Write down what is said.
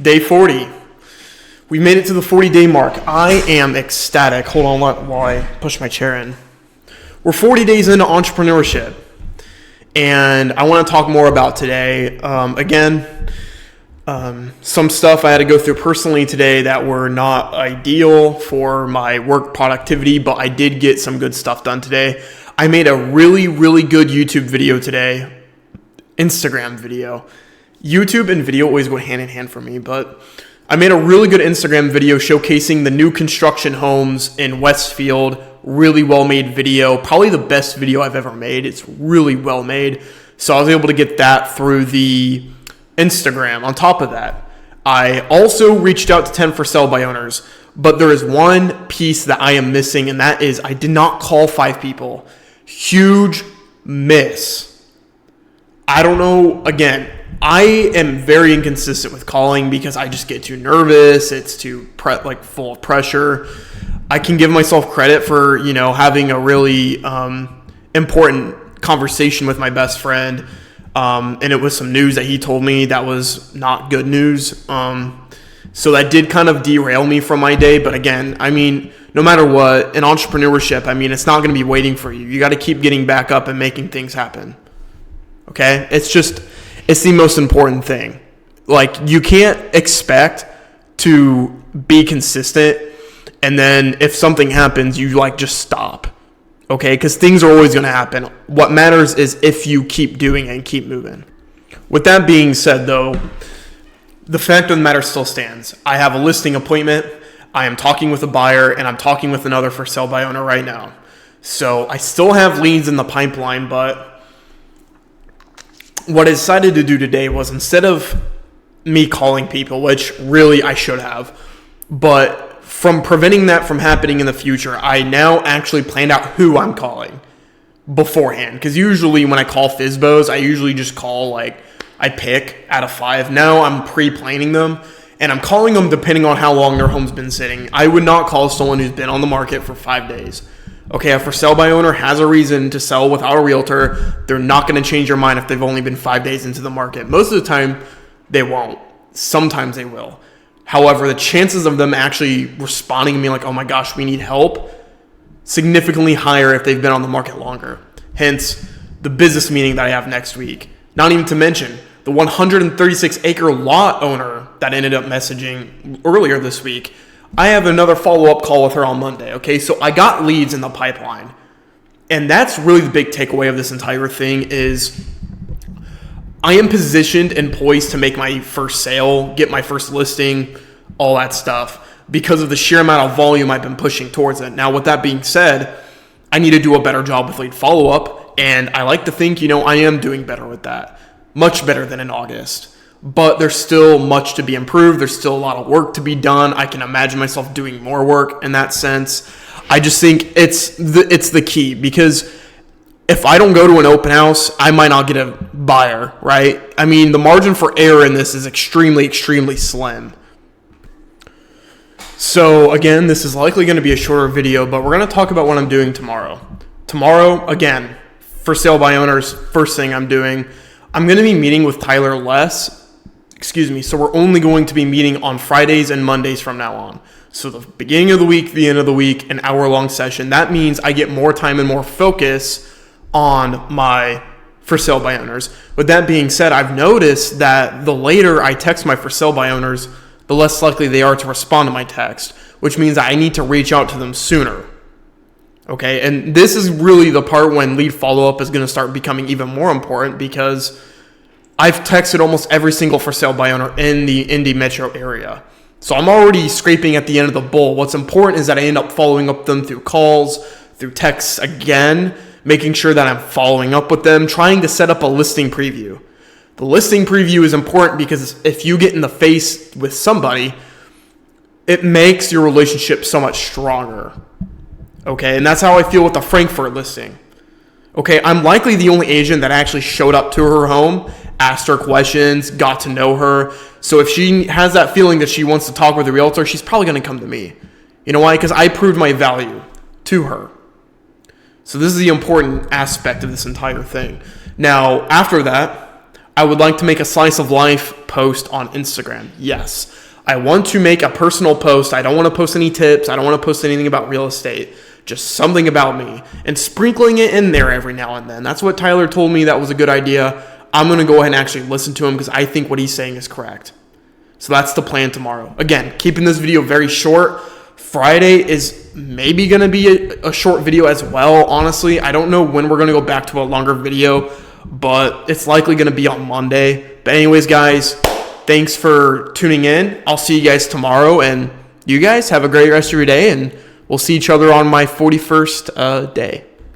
Day 40. We made it to the 40-day mark. I am ecstatic. Hold on while I push my chair in. We're 40 days into entrepreneurship, and I want to talk more about today. Some stuff I had to go through personally today that were not ideal for my work productivity, but I did get some good stuff done today. I made a really, really good YouTube video today, Instagram video. YouTube and video always go hand in hand for me, but I made a really good Instagram video showcasing the new construction homes in Westfield. Really well made video, probably the best video I've ever made. It's really well made. So I was able to get that through the Instagram. On top of that, I also reached out to 10 for sale by owners, but there is one piece that I am missing, and that is I did not call 5 people. Huge miss. I don't know, again, I am very inconsistent with calling because I just get too nervous. It's too full of pressure. I can give myself credit for, having a really important conversation with my best friend. And it was some news that he told me that was not good news. So that did kind of derail me from my day. But again, no matter what, in entrepreneurship, it's not going to be waiting for you. You got to keep getting back up and making things happen. Okay? It's the most important thing. You can't expect to be consistent, and then if something happens, you just stop. Okay? Because things are always going to happen. What matters is if you keep doing it and keep moving. With that being said, though, the fact of the matter still stands. I have a listing appointment. I am talking with a buyer, and I'm talking with another for sale by owner right now. So I still have leads in the pipeline, but what I decided to do today was, instead of me calling people, which really I should have, but from preventing that from happening in the future, I now actually planned out who I'm calling beforehand. Because usually when I call FSBOs, I usually just call, I pick out of 5. Now I'm pre-planning them, and I'm calling them depending on how long their home's been sitting. I would not call someone who's been on the market for 5 days. Okay, a for sale by owner has a reason to sell without a realtor. They're not going to change your mind if they've only been 5 days into the market. Most of the time, they won't. Sometimes they will. However, the chances of them actually responding to me oh my gosh, we need help, significantly higher if they've been on the market longer. Hence, the business meeting that I have next week. Not even to mention the 136-acre lot owner that ended up messaging earlier this week. I have another follow-up call with her on Monday, okay? So I got leads in the pipeline. And that's really the big takeaway of this entire thing is I am positioned and poised to make my first sale, get my first listing, all that stuff, because of the sheer amount of volume I've been pushing towards it. Now, with that being said, I need to do a better job with lead follow-up, and I like to think, I am doing better with that. Much better than in August. But there's still much to be improved. There's still a lot of work to be done. I can imagine myself doing more work in that sense. I just think it's the key, because if I don't go to an open house, I might not get a buyer, right? The margin for error in this is extremely, extremely slim. So again, this is likely going to be a shorter video, but we're going to talk about what I'm doing tomorrow. Tomorrow, again, for sale by owners, first thing I'm doing, I'm going to be meeting with Tyler less. So we're only going to be meeting on Fridays and Mondays from now on. So the beginning of the week, the end of the week, an hour-long session. That means I get more time and more focus on my for sale by owners. With that being said, I've noticed that the later I text my for sale by owners, the less likely they are to respond to my text, which means I need to reach out to them sooner. Okay, and this is really the part when lead follow-up is going to start becoming even more important, because I've texted almost every single for sale by owner in the Indy metro area. So I'm already scraping at the end of the bowl. What's important is that I end up following up them through calls, through texts again, making sure that I'm following up with them, trying to set up a listing preview. The listing preview is important because if you get in the face with somebody, it makes your relationship so much stronger. Okay, and that's how I feel with the Frankfurt listing. Okay, I'm likely the only agent that actually showed up to her home, asked her questions, got to know her. So if she has that feeling that she wants to talk with a realtor, she's probably going to come to me. You know why? Because I proved my value to her. So this is the important aspect of this entire thing. Now, after that, I would like to make a slice of life post on Instagram. Yes. I want to make a personal post. I don't want to post any tips. I don't want to post anything about real estate. Just something about me and sprinkling it in there every now and then. That's what Tyler told me. That was a good idea. I'm going to go ahead and actually listen to him because I think what he's saying is correct. So that's the plan tomorrow. Again, keeping this video very short. Friday is maybe going to be a short video as well, honestly. I don't know when we're going to go back to a longer video, but it's likely going to be on Monday. But anyways, guys, thanks for tuning in. I'll see you guys tomorrow, and you guys have a great rest of your day, and we'll see each other on my 41st day.